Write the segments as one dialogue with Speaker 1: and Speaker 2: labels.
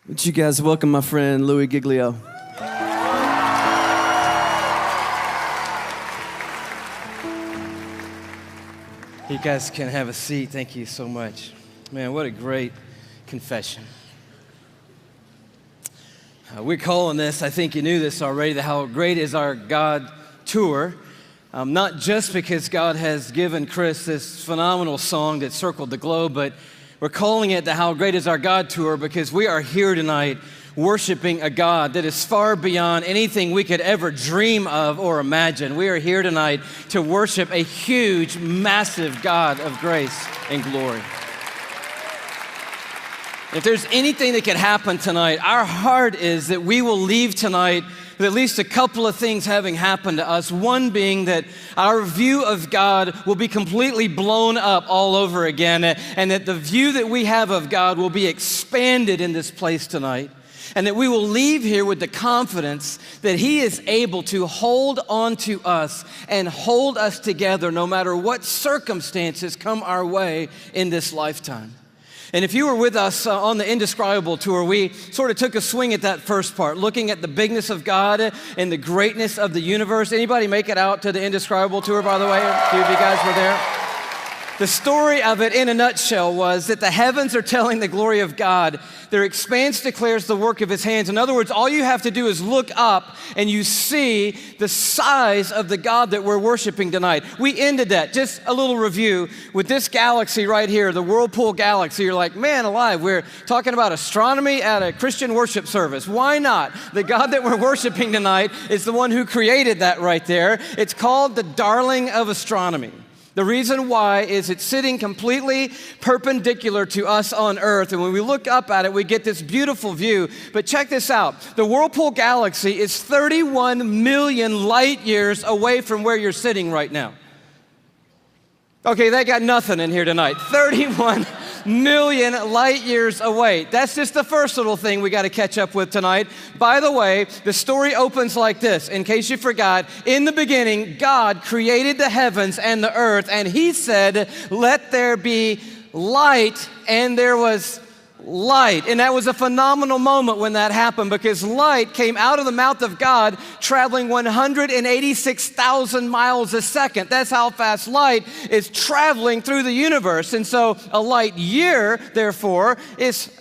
Speaker 1: Would you guys welcome my friend Loulie Giglio?
Speaker 2: You guys can have a seat. Thank you so much. Man, what a great confession. We're calling this, I think you knew this already, the How Great Is Our God Tour. Not just because God has given Chris this phenomenal song that circled the globe, but we're calling it the How Great Is Our God Tour because we are here tonight worshiping a God that is far beyond anything we could ever dream of or imagine. We are here tonight to worship a huge, massive God of grace and glory. If there's anything that could happen tonight, our heart is that we will leave tonight with at least a couple of things having happened to us. One being that our view of God will be completely blown up all over again, and that the view that we have of God will be expanded in this place tonight. And that we will leave here with the confidence that He is able to hold on to us and hold us together no matter what circumstances come our way in this lifetime. And if you were with us on the Indescribable tour, we sort of took a swing at that first part, looking at the bigness of God and the greatness of the universe. Anybody make it out to the Indescribable tour, by the way? A few of you guys were there. The story of it in a nutshell was that the heavens are telling the glory of God. Their expanse declares the work of His hands. In other words, all you have to do is look up and you see the size of the God that we're worshiping tonight. We ended that, just a little review, with this galaxy right here, the Whirlpool Galaxy. You're like, man alive, we're talking about astronomy at a Christian worship service. Why not? The God that we're worshiping tonight is the one who created that right there. It's called the darling of astronomy. The reason why is it's sitting completely perpendicular to us on Earth. And when we look up at it, we get this beautiful view. But check this out. The Whirlpool Galaxy is 31 million light years away from where you're sitting right now. Okay, they got nothing in here tonight. 31 million light years away. That's just the first little thing we got to catch up with tonight. By the way, the story opens like this. In case you forgot, in the beginning, God created the heavens and the earth, and He said, "Let there be light," and there was light. And that was a phenomenal moment when that happened, because light came out of the mouth of God traveling 186,000 miles a second. That's how fast light is traveling through the universe. And so a light year, therefore, is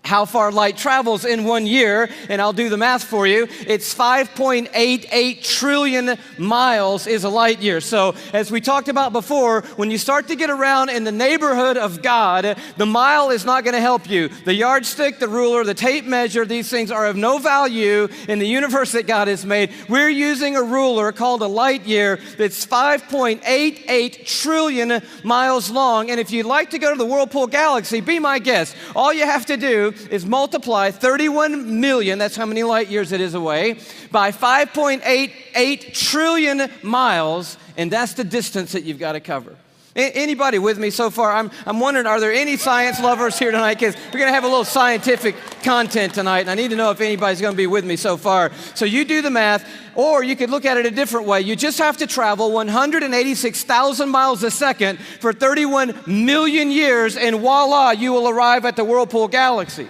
Speaker 2: how far light travels in 1 year, and I'll do the math for you. It's 5.88 trillion miles is a light year. So as we talked about before, when you start to get around in the neighborhood of God, the mile is not going to help you. The yardstick, the ruler, the tape measure, these things are of no value in the universe that God has made. We're using a ruler called a light year that's 5.88 trillion miles long. And if you'd like to go to the Whirlpool Galaxy, be my guest. All you have to do is multiply 31 million, that's how many light years it is away, by 5.88 trillion miles, and that's the distance that you've got to cover. Anybody with me so far? I'm wondering, are there any science lovers here tonight? Because we're going to have a little scientific content tonight, and I need to know if anybody's going to be with me so far. So you do the math, or you could look at it a different way. You just have to travel 186,000 miles a second for 31 million years, and voila, you will arrive at the Whirlpool Galaxy.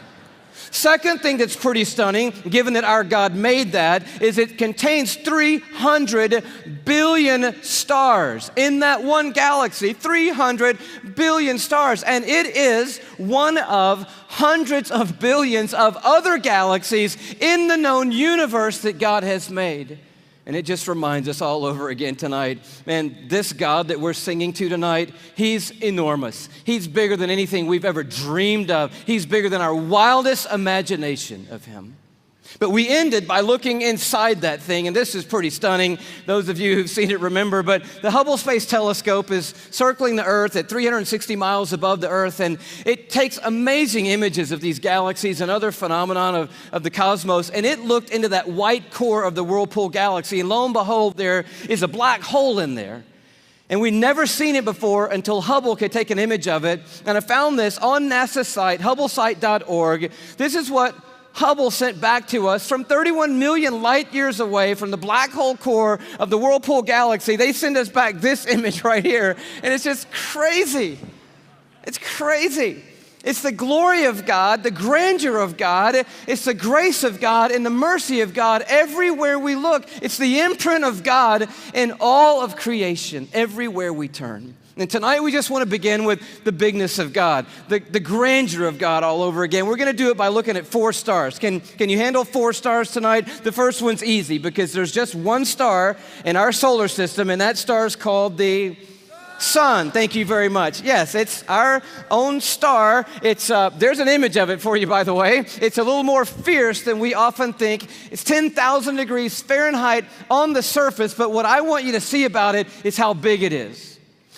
Speaker 2: Second thing that's pretty stunning, given that our God made that, is it contains 300 billion stars. In that one galaxy, 300 billion stars. And it is one of hundreds of billions of other galaxies in the known universe that God has made. And it just reminds us all over again tonight, man, this God that we're singing to tonight, He's enormous. He's bigger than anything we've ever dreamed of. He's bigger than our wildest imagination of Him. But we ended by looking inside that thing, and this is pretty stunning. Those of you who've seen it remember, but the Hubble Space Telescope is circling the Earth at 360 miles above the Earth, and it takes amazing images of these galaxies and other phenomena of the cosmos, and it looked into that white core of the Whirlpool Galaxy, and lo and behold, there is a black hole in there. And we'd never seen it before until Hubble could take an image of it, and I found this on NASA's site, hubblesite.org. This is what Hubble sent back to us from 31 million light years away from the black hole core of the Whirlpool Galaxy. They send us back this image right here, and it's just crazy. It's crazy. It's the glory of God, the grandeur of God. It's the grace of God and the mercy of God everywhere we look. It's the imprint of God in all of creation, everywhere we turn. And tonight we just want to begin with the bigness of God, the grandeur of God all over again. We're going to do it by looking at 4 stars. Can you handle 4 stars tonight? The first one's easy because there's just one star in our solar system, and that star is called the sun. Thank you very much. Yes, it's our own star. It's there's an image of it for you, by the way. It's a little more fierce than we often think. It's 10,000 degrees Fahrenheit on the surface, but what I want you to see about it is how big it is.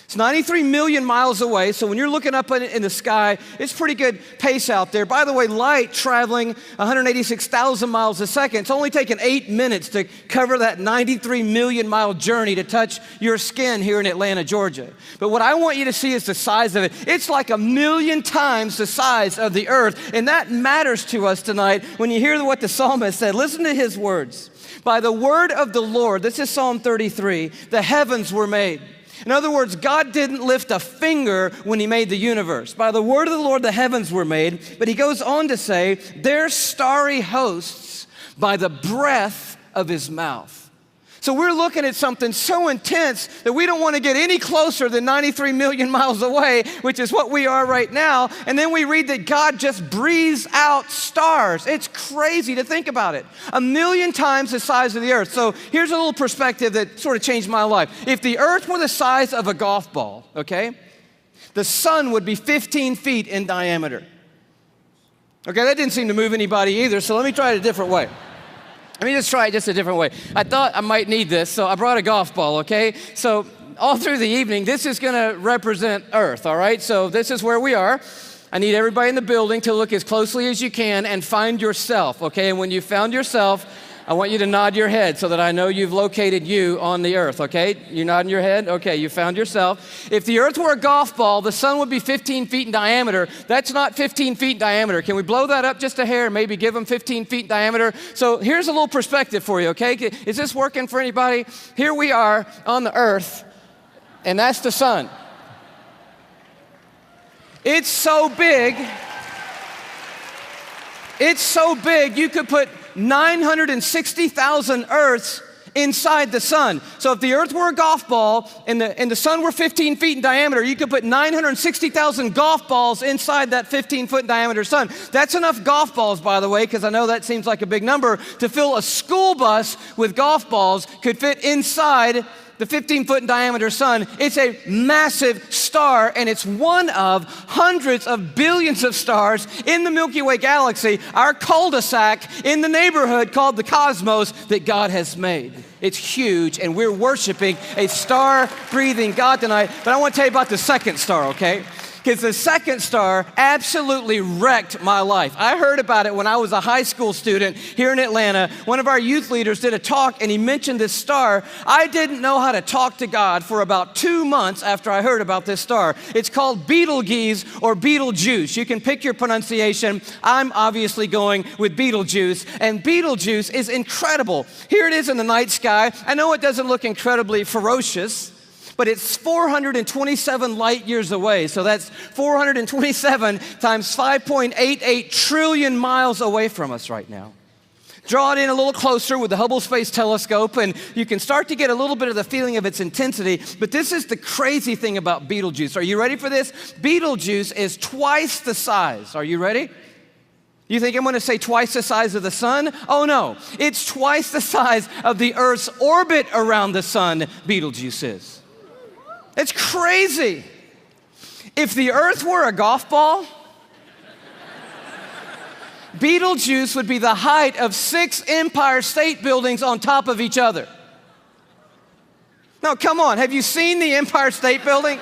Speaker 2: It's 93 million miles away, so when you're looking up in the sky, it's pretty good pace out there. By the way, light traveling 186,000 miles a second. It's only taken 8 minutes to cover that 93 million mile journey to touch your skin here in Atlanta, Georgia. But what I want you to see is the size of it. It's like 1,000,000 times the size of the earth, and that matters to us tonight when you hear what the psalmist said. Listen to his words. By the word of the Lord, this is Psalm 33, the heavens were made. In other words, God didn't lift a finger when he made the universe. By the word of the Lord, the heavens were made. But he goes on to say, their starry hosts by the breath of his mouth. So we're looking at something so intense that we don't want to get any closer than 93 million miles away, which is what we are right now. And then we read that God just breathes out stars. It's crazy to think about it. 1,000,000 times the size of the earth. So here's a little perspective that sort of changed my life. If the earth were the size of a golf ball, okay, the sun would be 15 feet in diameter. Okay, that didn't seem to move anybody either, so let me try it a different way. Let me just try it just a different way. I thought I might need this, so I brought a golf ball, okay? So all through the evening, this is gonna represent Earth, all right? So this is where we are. I need everybody in the building to look as closely as you can and find yourself, okay? And when you found yourself, I want you to nod your head so that I know you've located you on the earth, okay? You're nodding your head? Okay, you found yourself. If the earth were a golf ball, the sun would be 15 feet in diameter. That's not 15 feet in diameter. Can we blow that up just a hair, maybe give them 15 feet in diameter? So here's a little perspective for you, okay? Is this working for anybody? Here we are on the earth, and that's the sun. It's so big, you could put 960,000 Earths inside the sun. So if the earth were a golf ball and the sun were 15 feet in diameter, you could put 960,000 golf balls inside that 15-foot diameter sun. That's enough golf balls, by the way, because I know that seems like a big number, to fill a school bus with golf balls could fit inside the 15-foot in diameter sun. It's a massive star, and it's one of hundreds of billions of stars in the Milky Way galaxy, our cul-de-sac in the neighborhood called the cosmos that God has made. It's huge, and we're worshiping a star-breathing God tonight. But I want to tell you about the second star, okay? Because the second star absolutely wrecked my life. I heard about it when I was a high school student here in Atlanta. One of our youth leaders did a talk, and he mentioned this star. I didn't know how to talk to God for about 2 months after I heard about this star. It's called Betelgeuse or Betelgeuse. You can pick your pronunciation. I'm obviously going with Betelgeuse, and Betelgeuse is incredible. Here it is in the night sky. I know it doesn't look incredibly ferocious, but it's 427 light years away. So that's 427 times 5.88 trillion miles away from us right now. Draw it in a little closer with the Hubble Space Telescope, and you can start to get a little bit of the feeling of its intensity. But this is the crazy thing about Betelgeuse. Are you ready for this? Betelgeuse is twice the size. Are you ready? You think I'm going to say twice the size of the sun? Oh no, it's twice the size of the Earth's orbit around the sun, Betelgeuse is. It's crazy. If the earth were a golf ball, Betelgeuse would be the height of 6 Empire State Buildings on top of each other. Now, come on, have you seen the Empire State Building?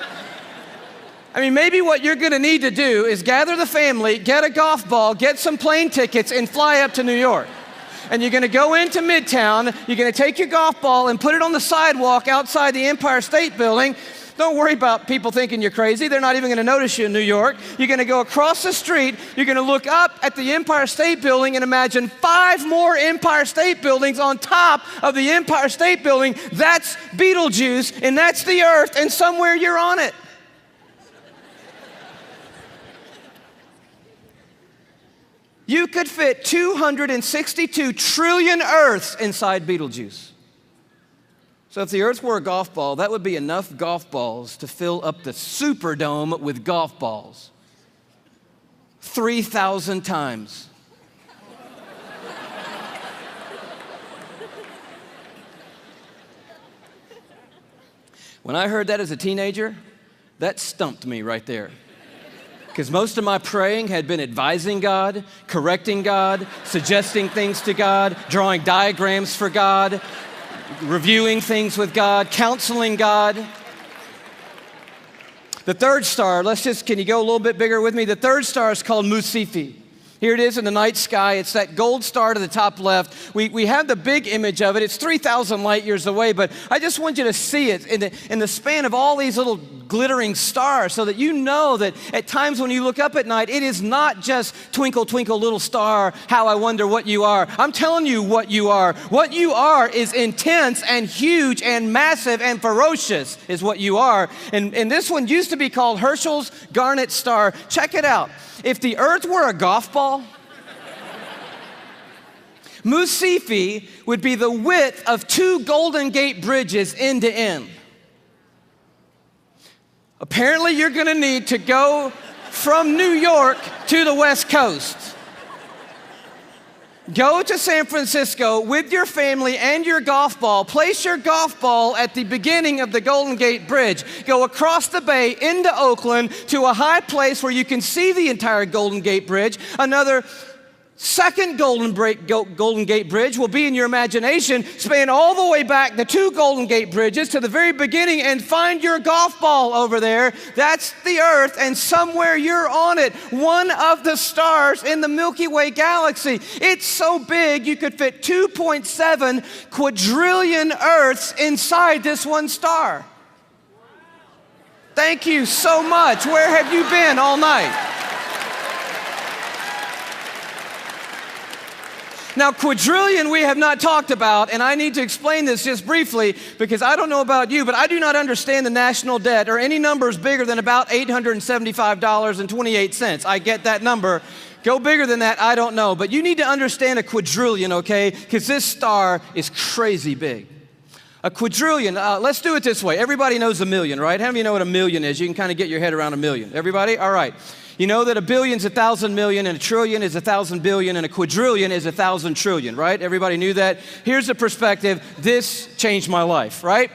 Speaker 2: I mean, maybe what you're gonna need to do is gather the family, get a golf ball, get some plane tickets, and fly up to New York. And you're gonna go into Midtown, you're gonna take your golf ball and put it on the sidewalk outside the Empire State Building. Don't worry about people thinking you're crazy. They're not even going to notice you in New York. You're going to go across the street. You're going to look up at the Empire State Building and imagine 5 more Empire State Buildings on top of the Empire State Building. That's Betelgeuse, and that's the earth, and somewhere you're on it. You could fit 262 trillion Earths inside Betelgeuse. So if the Earth were a golf ball, that would be enough golf balls to fill up the Superdome with golf balls. 3,000 times. When I heard that as a teenager, that stumped me right there. Because most of my praying had been advising God, correcting God, suggesting things to God, drawing diagrams for God, reviewing things with God, counseling God. The third star, can you go a little bit bigger with me? The third star is called Musifi. Here it is in the night sky. It's that gold star to the top left. We have the big image of it. It's 3,000 light years away, but I just want you to see it in the span of all these little glittering stars so that you know that at times when you look up at night, it is not just twinkle, twinkle, little star, how I wonder what you are. I'm telling you what you are. What you are is intense and huge and massive and ferocious is what you are. And this one used to be called Herschel's Garnet Star. Check it out. If the Earth were a golf ball, Musifi would be the width of 2 Golden Gate bridges end to end. Apparently, you're going to need to go from New York to the West Coast. Go to San Francisco with your family and your golf ball. Place your golf ball at the beginning of the Golden Gate Bridge. Go across the bay into Oakland to a high place where you can see the entire Golden Gate Bridge. Another second Golden Gate Bridge will be in your imagination. Span all the way back the 2 Golden Gate Bridges to the very beginning and find your golf ball over there. That's the Earth, and somewhere you're on it. One of the stars in the Milky Way galaxy. It's so big you could fit 2.7 quadrillion Earths inside this one star. Thank you so much. Where have you been all night? Now, quadrillion we have not talked about, and I need to explain this just briefly because I don't know about you, but I do not understand the national debt or any numbers bigger than about $875.28. I get that number. Go bigger than that, I don't know. But you need to understand a quadrillion, okay? Because this star is crazy big. A quadrillion, let's do it this way. Everybody knows a million, right? How many of you know what a million is? You can kind of get your head around a million. Everybody? All right. You know that a billion's 1,000 million, and a trillion is 1,000 billion, and a quadrillion is 1,000 trillion, right? Everybody knew that? Here's the perspective. This changed my life, right?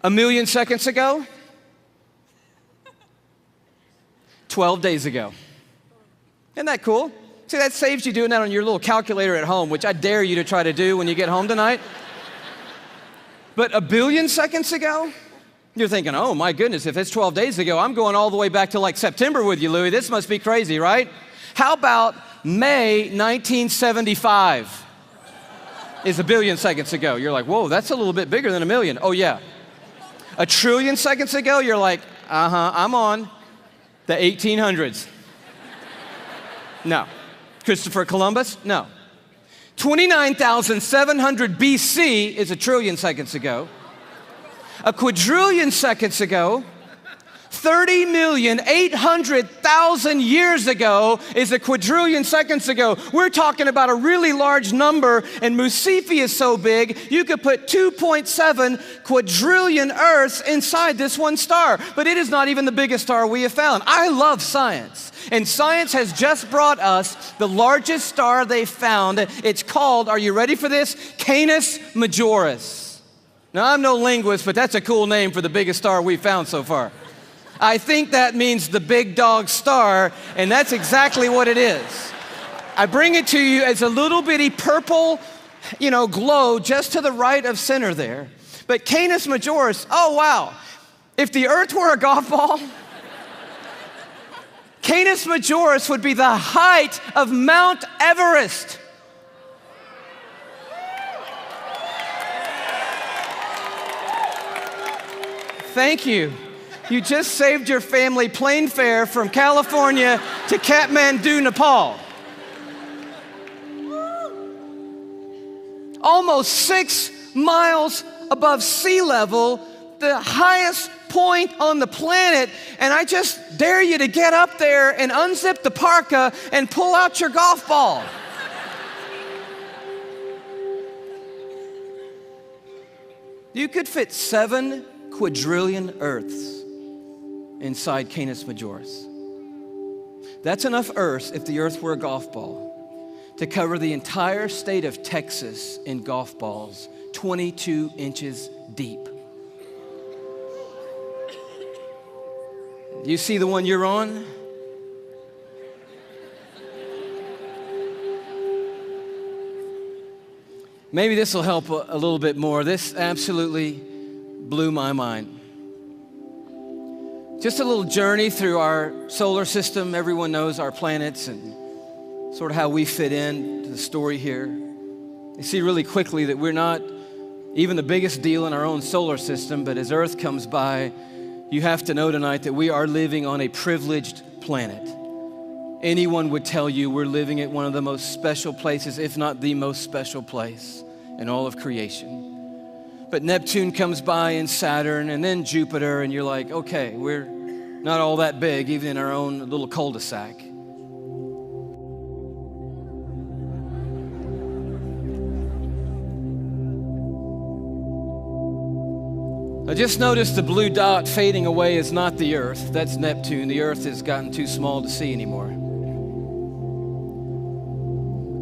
Speaker 2: A million seconds ago, 12 days ago. Isn't that cool? See, that saves you doing that on your little calculator at home, which I dare you to try to do when you get home tonight. But a billion seconds ago, you're thinking, oh my goodness, if it's 12 days ago, I'm going all the way back to like September with you, Louie. This must be crazy, right? How about May 1975 is a billion seconds ago? You're like, whoa, that's a little bit bigger than a million. Oh yeah. A trillion seconds ago, you're like, I'm on the 1800s. No. Christopher Columbus? No. 29,700 BC is a trillion seconds ago. A quadrillion seconds ago, 30,800,000 years ago is a quadrillion seconds ago. We're talking about a really large number, and Musifi is so big, you could put 2.7 quadrillion Earths inside this one star. But it is not even the biggest star we have found. I love science, and science has just brought us the largest star they found. It's called, are you ready for this? Canis Majoris. Now, I'm no linguist, but that's a cool name for the biggest star we've found so far. I think that means the big dog star, and that's exactly what it is. I bring it to you as a little bitty purple, glow just to the right of center there. But Canis Majoris, oh wow. If the Earth were a golf ball, Canis Majoris would be the height of Mount Everest. Thank you. You just saved your family plane fare from California to Kathmandu, Nepal. Almost 6 miles above sea level, the highest point on the planet, and I just dare you to get up there and unzip the parka and pull out your golf ball. You could fit 7 quadrillion Earths inside Canis Majoris. That's enough Earth, if the Earth were a golf ball, to cover the entire state of Texas in golf balls, 22 inches deep. You see the one you're on? Maybe this will help a little bit more. This absolutely blew my mind. Just a little journey through our solar system. Everyone knows our planets and sort of how we fit in to the story here. You see really quickly that we're not even the biggest deal in our own solar system, but as Earth comes by, you have to know tonight that we are living on a privileged planet. Anyone would tell you we're living at one of the most special places, if not the most special place in all of creation. But Neptune comes by and Saturn and then Jupiter, and you're like, okay, we're not all that big, even in our own little cul-de-sac. I just noticed the blue dot fading away is not the Earth. That's Neptune. The Earth has gotten too small to see anymore.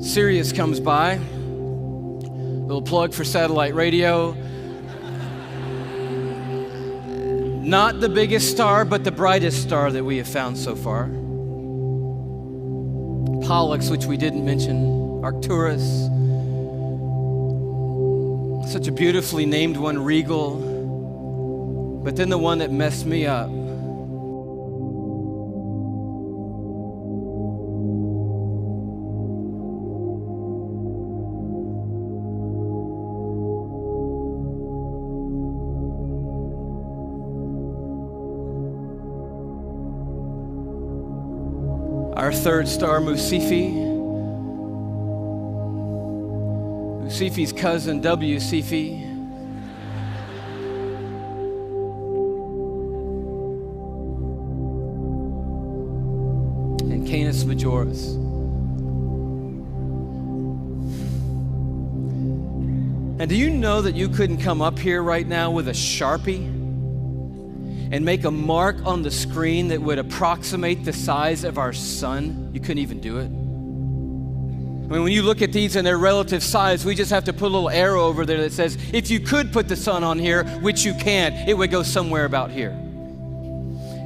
Speaker 2: Sirius comes by. Little plug for satellite radio. Not the biggest star, but the brightest star that we have found so far. Pollux, which we didn't mention. Arcturus. Such a beautifully named one, Regal. But then the one that messed me up. Our third star, Musifi. Musifi's cousin, W. Cephei. And Canis Majoris. And do you know that you couldn't come up here right now with a Sharpie and make a mark on the screen that would approximate the size of our sun? You couldn't even do it. I mean, when you look at these in their relative size, we just have to put a little arrow over there that says, if you could put the sun on here, which you can't, it would go somewhere about here.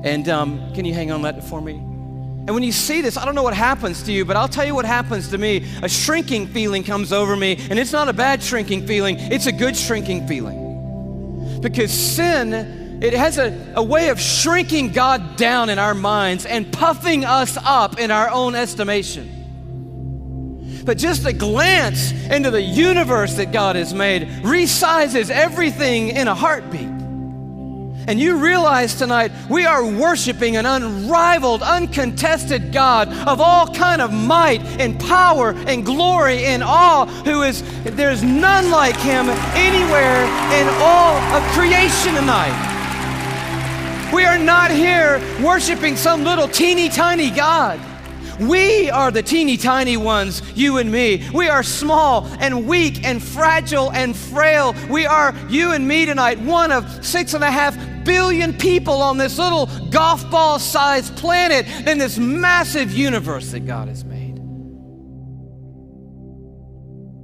Speaker 2: And can you hang on that for me? And when you see this, I don't know what happens to you, but I'll tell you what happens to me. A shrinking feeling comes over me, and it's not a bad shrinking feeling, it's a good shrinking feeling. Because sin, it has a way of shrinking God down in our minds and puffing us up in our own estimation. But just a glance into the universe that God has made resizes everything in a heartbeat. And you realize tonight we are worshiping an unrivaled, uncontested God of all kind of might and power and glory and awe, there's none like him anywhere in all of creation tonight. We are not here worshiping some little teeny tiny God. We are the teeny tiny ones, you and me. We are small and weak and fragile and frail. We are, you and me tonight, one of 6.5 billion people on this little golf ball sized planet in this massive universe that God has made.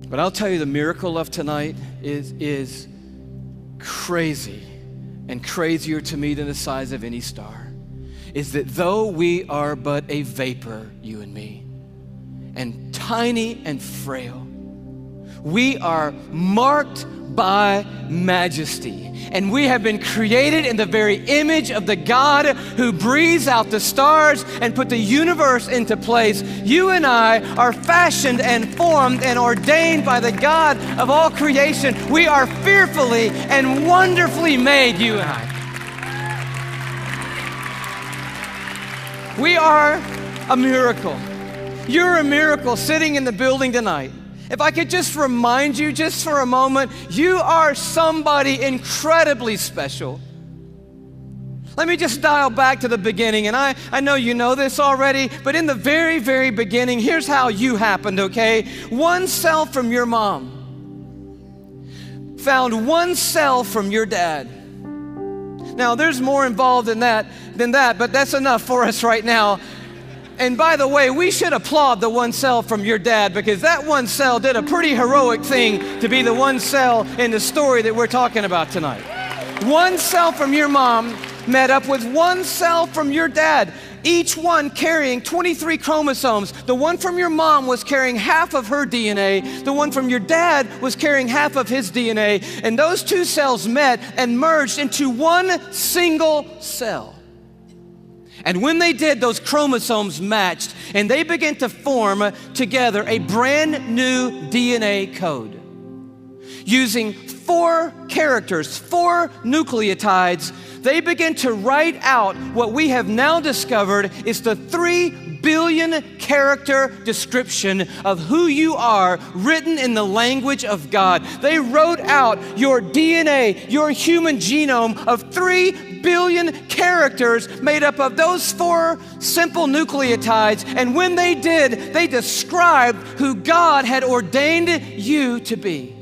Speaker 2: But I'll tell you, the miracle of tonight is crazy, and crazier to me than the size of any star. Is that though we are but a vapor, you and me, and tiny and frail, we are marked by majesty. And we have been created in the very image of the God who breathes out the stars and put the universe into place. You and I are fashioned and formed and ordained by the God of all creation. We are fearfully and wonderfully made, you and I. We are a miracle. You're a miracle sitting in the building tonight. If I could just remind you just for a moment, you are somebody incredibly special. Let me just dial back to the beginning, and I know you know this already, but in the very, very beginning, here's how you happened, okay? One cell from your mom found one cell from your dad. Now, there's more involved in that than that, but that's enough for us right now. And by the way, we should applaud the one cell from your dad, because that one cell did a pretty heroic thing to be the one cell in the story that we're talking about tonight. One cell from your mom met up with one cell from your dad, each one carrying 23 chromosomes. The one from your mom was carrying half of her DNA. The one from your dad was carrying half of his DNA. And those two cells met and merged into one single cell. And when they did, those chromosomes matched, and they began to form together a brand new DNA code. Using 4 characters, 4 nucleotides, they begin to write out what we have now discovered is the 3 billion character description of who you are, written in the language of God. They wrote out your DNA, your human genome of 3 billion characters made up of those 4 simple nucleotides. And when they did, they described who God had ordained you to be.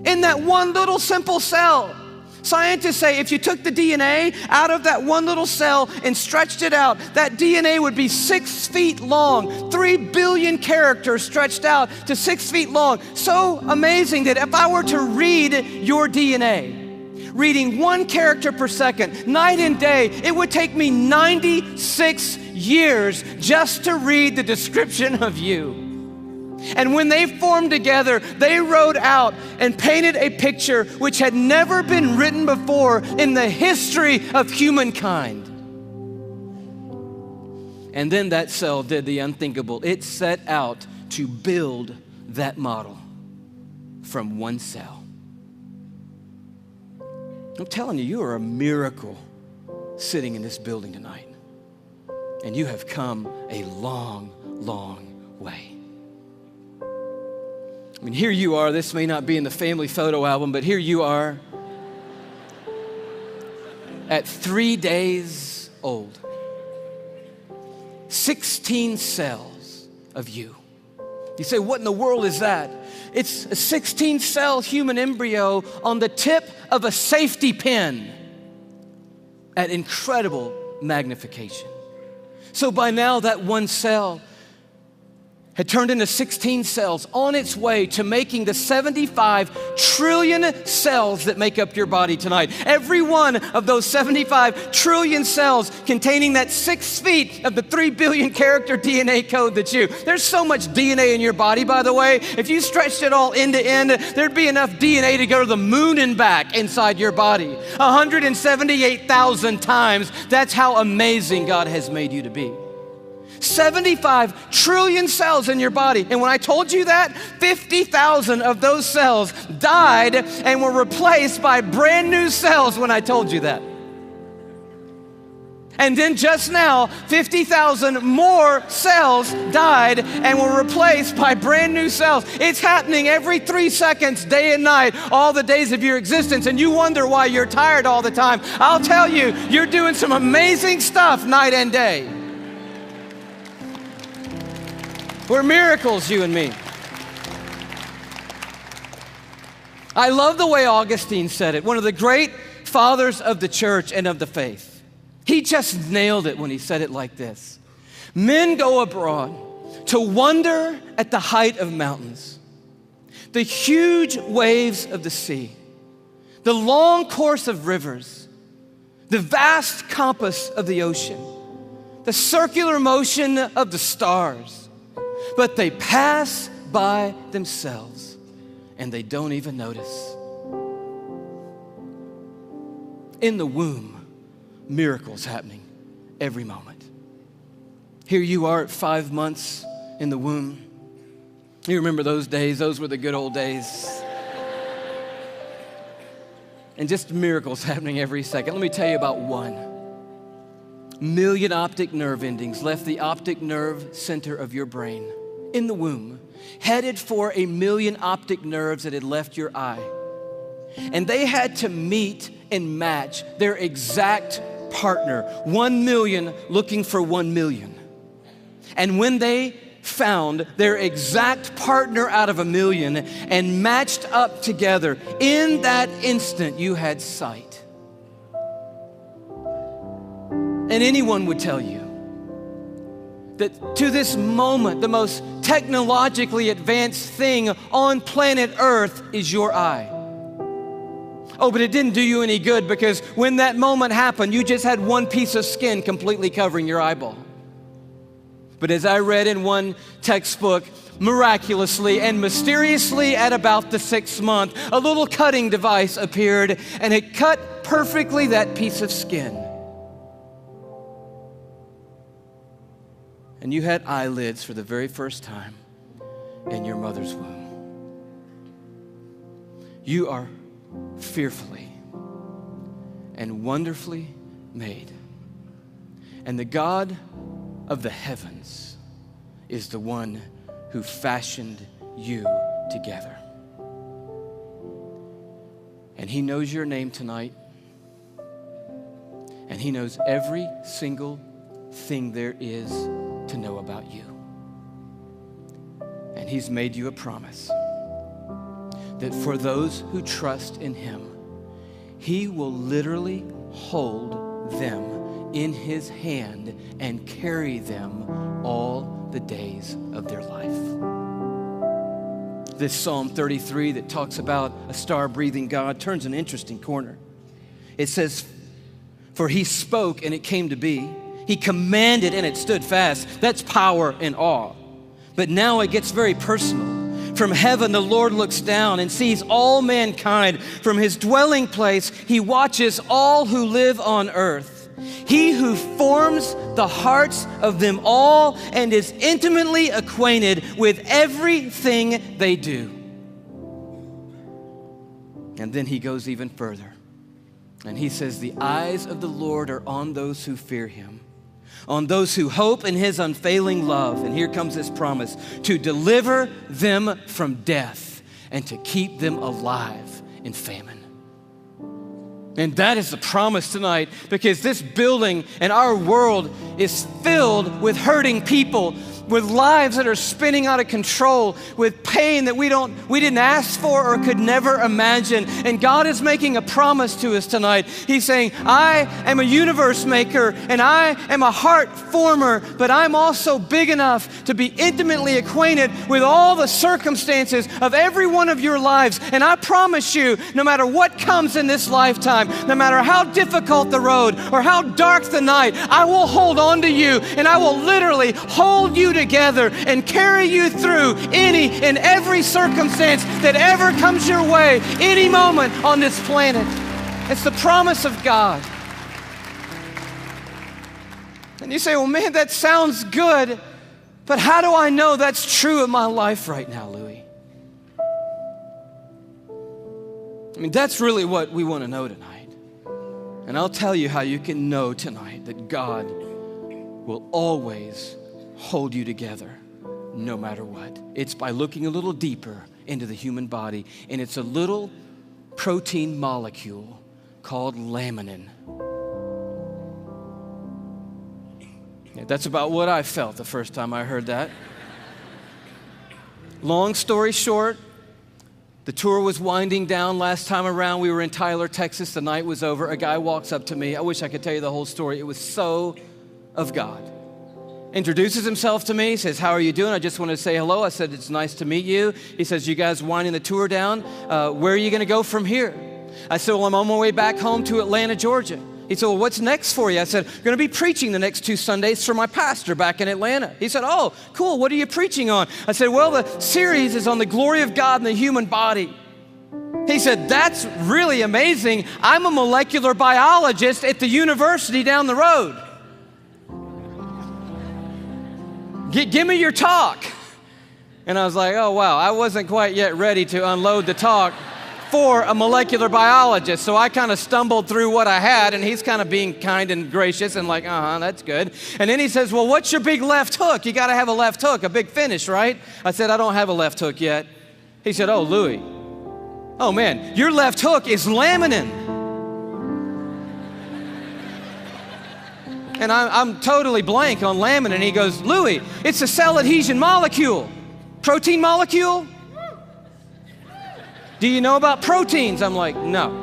Speaker 2: In that one little simple cell. Scientists say if you took the DNA out of that one little cell and stretched it out, that DNA would be 6 feet long, 3 billion characters stretched out to 6 feet long. So amazing that if I were to read your DNA, reading 1 character per second, night and day, it would take me 96 years just to read the description of you. And when they formed together, they wrote out and painted a picture which had never been written before in the history of humankind. And then that cell did the unthinkable. It set out to build that model from one cell. I'm telling you, you are a miracle sitting in this building tonight. And you have come a long, long way. I mean, here you are. This may not be in the family photo album, but here you are at 3 days old. 16 cells of you. You say, what in the world is that? It's a 16-cell human embryo on the tip of a safety pin at incredible magnification. So by now, that one cell had turned into 16 cells on its way to making the 75 trillion cells that make up your body tonight. Every one of those 75 trillion cells containing that 6 feet of the 3 billion character DNA code that's you. There's so much DNA in your body, by the way. If you stretched it all end to end, there'd be enough DNA to go to the moon and back inside your body. 178,000 times. That's how amazing God has made you to be. 75 trillion cells in your body. And when I told you that, 50,000 of those cells died and were replaced by brand new cells when I told you that. And then just now, 50,000 more cells died and were replaced by brand new cells. It's happening every 3 seconds, day and night, all the days of your existence. And you wonder why you're tired all the time. I'll tell you, you're doing some amazing stuff night and day. We're miracles, you and me. I love the way Augustine said it, one of the great fathers of the church and of the faith. He just nailed it when he said it like this. Men go abroad to wonder at the height of mountains, the huge waves of the sea, the long course of rivers, the vast compass of the ocean, the circular motion of the stars. But they pass by themselves and they don't even notice. In the womb, miracles happening every moment. Here you are at 5 months in the womb. You remember those days? Those were the good old days. And just miracles happening every second. Let me tell you about one. 1 million optic nerve endings left the optic nerve center of your brain, in the womb, headed for 1,000,000 optic nerves that had left your eye. And they had to meet and match their exact partner, 1,000,000 looking for 1,000,000. And when they found their exact partner out of 1,000,000 and matched up together, in that instant you had sight. And anyone would tell you that to this moment, the most technologically advanced thing on planet Earth is your eye. Oh, but it didn't do you any good, because when that moment happened, you just had one piece of skin completely covering your eyeball. But as I read in one textbook, miraculously and mysteriously at about the 6th month, a little cutting device appeared, and it cut perfectly that piece of skin. And you had eyelids for the very first time in your mother's womb. You are fearfully and wonderfully made. And the God of the heavens is the one who fashioned you together. And He knows your name tonight. And He knows every single thing there is to know about you. And He's made you a promise that for those who trust in Him, He will literally hold them in His hand and carry them all the days of their life. This Psalm 33 that talks about a star-breathing God turns an interesting corner. It says, "For He spoke and it came to be. He commanded and it stood fast." That's power and awe. But now it gets very personal. From heaven, the Lord looks down and sees all mankind. From His dwelling place, He watches all who live on earth. He who forms the hearts of them all and is intimately acquainted with everything they do. And then He goes even further. And He says, "The eyes of the Lord are on those who fear Him, on those who hope in His unfailing love." And here comes this promise: to deliver them from death and to keep them alive in famine. And that is the promise tonight, because this building and our world is filled with hurting people, with lives that are spinning out of control, with pain that we didn't ask for or could never imagine. And God is making a promise to us tonight. He's saying, "I am a universe maker and I am a heart former, but I'm also big enough to be intimately acquainted with all the circumstances of every one of your lives. And I promise you, no matter what comes in this lifetime, no matter how difficult the road or how dark the night, I will hold on to you, and I will literally hold you together and carry you through any and every circumstance that ever comes your way, any moment on this planet." It's the promise of God. And you say, "Well, man, that sounds good, but how do I know that's true in my life right now, Louie?" I mean, that's really what we want to know tonight. And I'll tell you how you can know tonight that God will always hold you together no matter what. It's by looking a little deeper into the human body, and it's a little protein molecule called laminin. Yeah, that's about what I felt the first time I heard that. Long story short, the tour was winding down last time around. We were in Tyler, Texas. The night was over. A guy walks up to me. I wish I could tell you the whole story. It was so of God. Introduces himself to me, says, "How are you doing? I just wanted to say hello." I said, "It's nice to meet you." He says, "You guys winding the tour down? Where are you going to go from here?" I said, "Well, I'm on my way back home to Atlanta, Georgia." He said, "Well, what's next for you?" I said, "I'm going to be preaching the next 2 Sundays for my pastor back in Atlanta." He said, "Oh, cool. What are you preaching on?" I said, "Well, the series is on the glory of God in the human body." He said, "That's really amazing. I'm a molecular biologist at the university down the road. Give me your talk." And I was like, oh, wow, I wasn't quite yet ready to unload the talk for a molecular biologist. So I kind of stumbled through what I had, and he's kind of being kind and gracious and like, that's good. And then he says, well, what's your big left hook? You got to have a left hook, a big finish, right? I said, I don't have a left hook yet. He said, oh, Louie, oh man, your left hook is laminin. And I'm totally blank on laminin. He goes, Louie, it's a cell adhesion molecule. Protein molecule? Do you know about proteins? I'm like, no.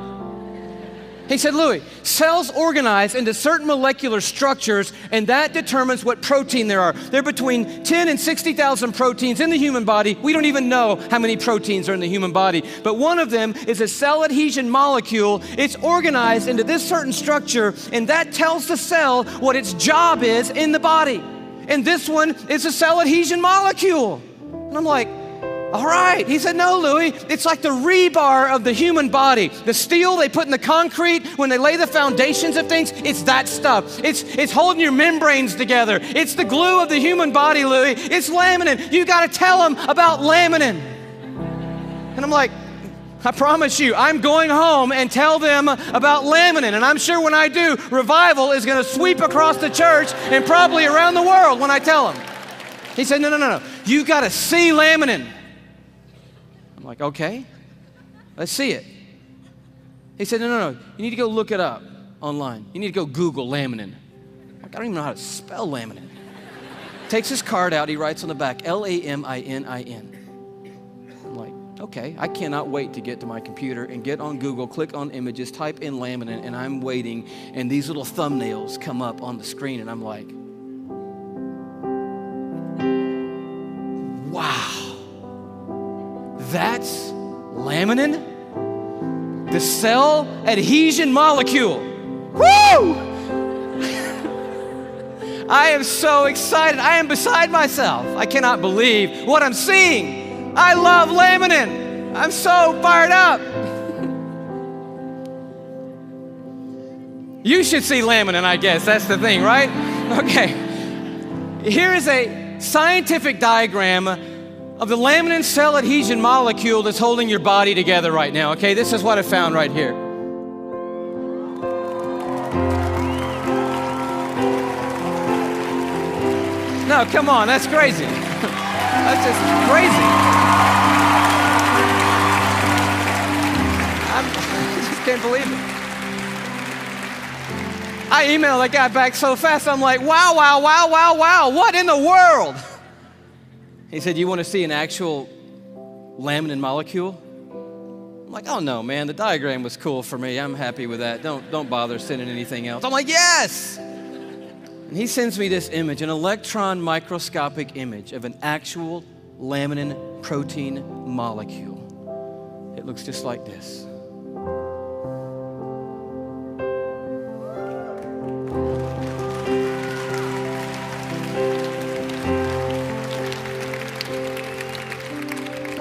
Speaker 2: He said, Louie, cells organize into certain molecular structures, and that determines what protein there are. There are between 10 and 60,000 proteins in the human body. We don't even know how many proteins are in the human body, but one of them is a cell adhesion molecule. It's organized into this certain structure, and that tells the cell what its job is in the body. And this one is a cell adhesion molecule. And I'm like, all right. He said, no, Louie, it's like the rebar of the human body. The steel they put in the concrete when they lay the foundations of things, it's that stuff. It's holding your membranes together. It's the glue of the human body, Louie. It's laminin. You got to tell them about laminin. And I'm like, I promise you, I'm going home and tell them about laminin. And I'm sure when I do, revival is going to sweep across the church and probably around the world when I tell them. He said, no. You got to see laminin. I'm like, okay, let's see it. He said, no. You need to go look it up online. You need to go Google laminin. I'm like, I don't even know how to spell laminin. Takes his card out. He writes on the back, Laminin. I'm like, okay, I cannot wait to get to my computer and get on Google, click on images, type in laminin, and I'm waiting, and these little thumbnails come up on the screen, and I'm like, wow. That's laminin, the cell adhesion molecule. Woo! I am so excited. I am beside myself. I cannot believe what I'm seeing. I love laminin. I'm so fired up. You should see laminin, I guess. That's the thing, right? Okay. Here is a scientific diagram of the laminin cell adhesion molecule that's holding your body together right now, okay? This is what I found right here. No, come on, that's crazy. That's just crazy. I just can't believe it. I emailed that guy back so fast, I'm like, wow, what in the world? He said, you want to see an actual laminin molecule? I'm like, oh no, man, the diagram was cool for me. I'm happy with that. Don't bother sending anything else. I'm like, yes! And he sends me this image, an electron microscopic image of an actual laminin protein molecule. It looks just like this.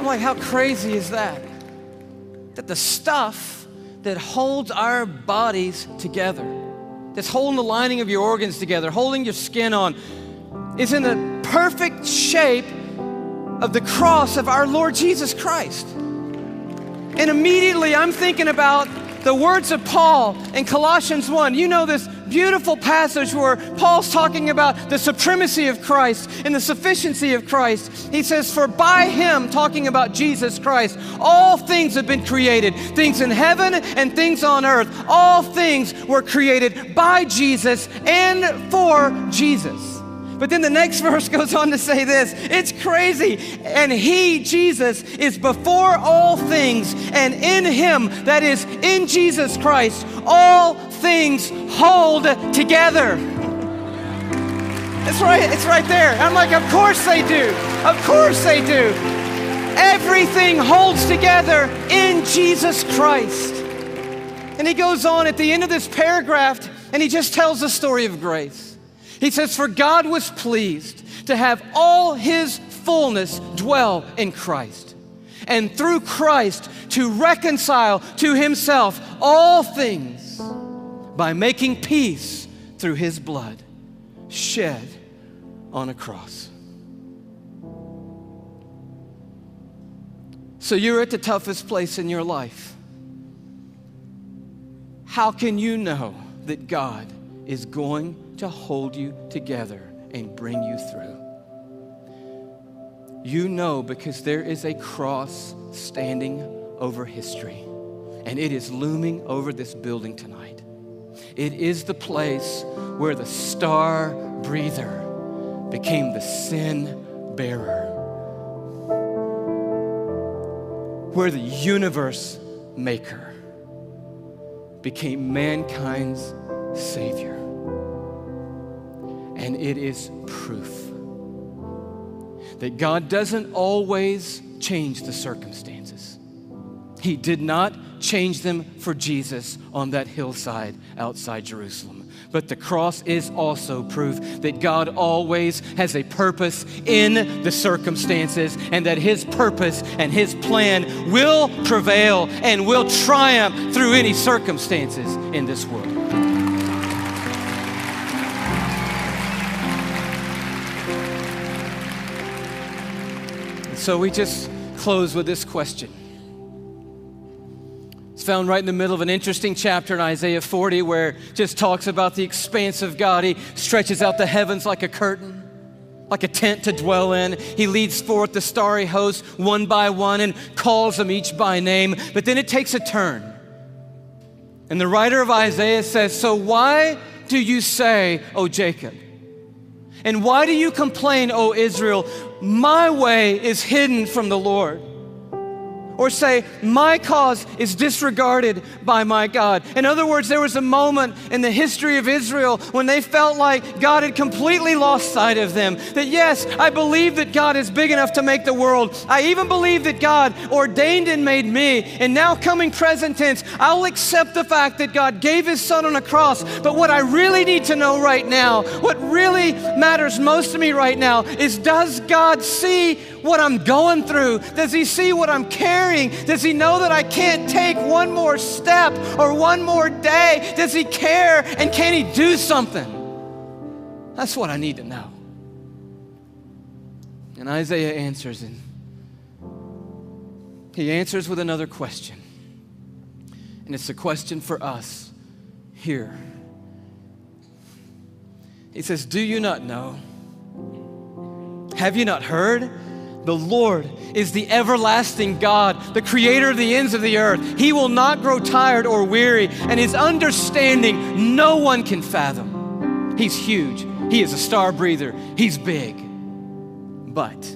Speaker 2: Like, how crazy is that? That the stuff that holds our bodies together, that's holding the lining of your organs together, holding your skin on, is in the perfect shape of the cross of our Lord Jesus Christ. And immediately I'm thinking about the words of Paul in Colossians 1. You know this beautiful passage where Paul's talking about the supremacy of Christ and the sufficiency of Christ. He says, for by him, talking about Jesus Christ, all things have been created, things in heaven and things on earth. All things were created by Jesus and for Jesus. But then the next verse goes on to say this. It's crazy. And he, Jesus, is before all things, and in him, that is in Jesus Christ, all things hold together. It's right there. I'm like, of course they do. Of course they do. Everything holds together in Jesus Christ. And he goes on at the end of this paragraph, and he just tells the story of grace. He says, for God was pleased to have all his fullness dwell in Christ, and through Christ to reconcile to himself all things by making peace through his blood shed on a cross. So you're at the toughest place in your life. how can you know that God is going to hold you together and bring you through? You know because there is a cross standing over history, and it is looming over this building tonight. It is the place where the star breather became the sin bearer, where the universe maker became mankind's savior. And it is proof that God doesn't always change the circumstances. He did not change them for Jesus on that hillside outside Jerusalem. But the cross is also proof that God always has a purpose in the circumstances, and that His purpose and His plan will prevail and will triumph through any circumstances in this world. So we just close with this question. It's found right in the middle of an interesting chapter in Isaiah 40 where it just talks about the expanse of God. He stretches out the heavens like a curtain, like a tent to dwell in. He leads forth the starry host one by one and calls them each by name. But then it takes a turn. And the writer of Isaiah says, "So why do you say, O Jacob? And why do you complain, O Israel? My way is hidden from the Lord." Or say, "My cause is disregarded by my God." In other words, there was a moment in the history of Israel when they felt like God had completely lost sight of them. That yes, I believe that God is big enough to make the world. I even believe that God ordained and made me. And now coming present tense, I'll accept the fact that God gave His Son on a cross. But what I really need to know right now, what really matters most to me right now is, does God see what I'm going through? Does He see what I'm carrying? Does He know that I can't take one more step or one more day? Does He care, and can He do something? That's what I need to know. And Isaiah answers, and he answers with another question. And it's a question for us here. He says, "Do you not know? Have you not heard? The Lord is the everlasting God, the creator of the ends of the earth. He will not grow tired or weary, and His understanding no one can fathom." He's huge. He is a star breather. He's big. But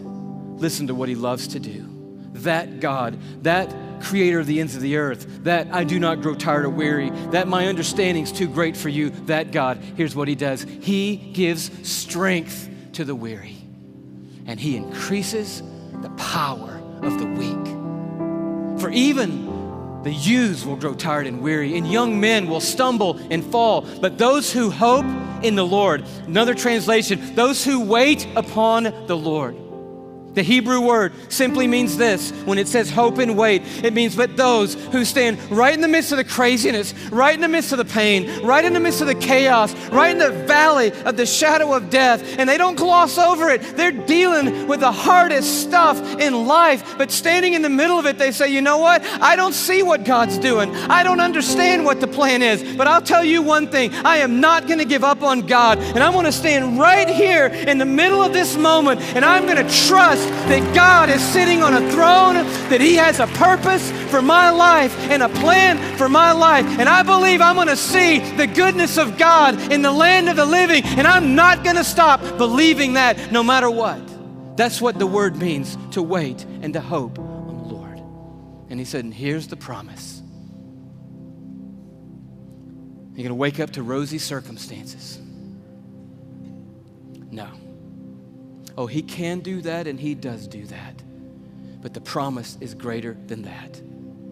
Speaker 2: listen to what He loves to do. That God, that creator of the ends of the earth, that I do not grow tired or weary, that my understanding's too great for you, that God, here's what He does. He gives strength to the weary, and He increases the power of the weak. For even the youths will grow tired and weary, and young men will stumble and fall. But those who hope in the Lord, another translation, those who wait upon the Lord. The Hebrew word simply means this. When it says hope and wait, it means but those who stand right in the midst of the craziness, right in the midst of the pain, right in the midst of the chaos, right in the valley of the shadow of death, and they don't gloss over it. They're dealing with the hardest stuff in life, but standing in the middle of it, they say, "You know what? I don't see what God's doing. I don't understand what the plan is, but I'll tell you one thing. I am not going to give up on God, and I'm going to stand right here in the middle of this moment, and I'm going to trust that God is sitting on a throne, that He has a purpose for my life and a plan for my life. And I believe I'm going to see the goodness of God in the land of the living, and I'm not going to stop believing that no matter what." That's what the word means, to wait and to hope on the Lord. And He said, and here's the promise. You're going to wake up to rosy circumstances. No. Oh, He can do that, and He does do that. But the promise is greater than that.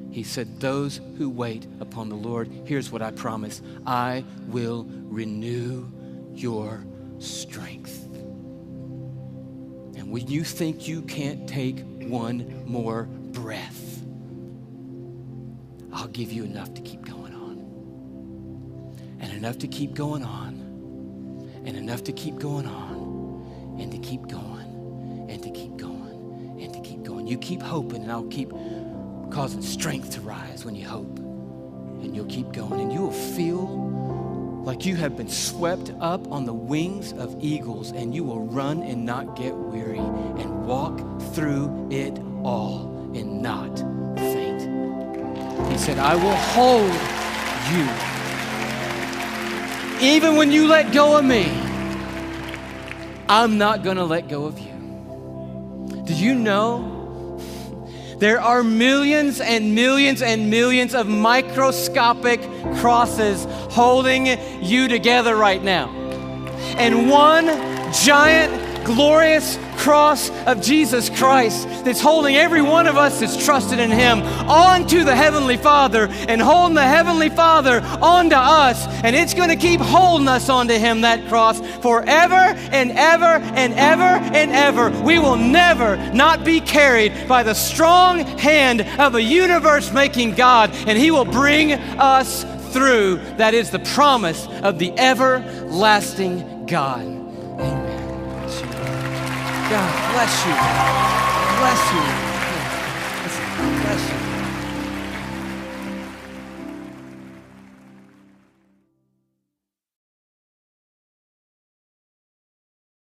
Speaker 2: He said, those who wait upon the Lord, here's what I promise: I will renew your strength. And when you think you can't take one more breath, I'll give you enough to keep going on. And enough to keep going on. And enough to keep going on. And to keep going, and to keep going, and to keep going. You keep hoping, and I'll keep causing strength to rise when you hope. and you'll keep going, and you will feel like you have been swept up on the wings of eagles, and you will run and not get weary and walk through it all and not faint. He said, I will hold you. Even when you let go of me, I'm not going to let go of you. Did you know there are millions and millions and millions of microscopic crosses holding you together right now? And one giant, glorious cross of Jesus Christ that's holding every one of us that's trusted in Him onto the Heavenly Father and holding the Heavenly Father onto us. And it's going to keep holding us onto Him, that cross, forever and ever and ever and ever. We will never not be carried by the strong hand of a universe-making God, and He will bring us through. That is the promise of the everlasting God. Amen. God bless you. Bless you. Bless you.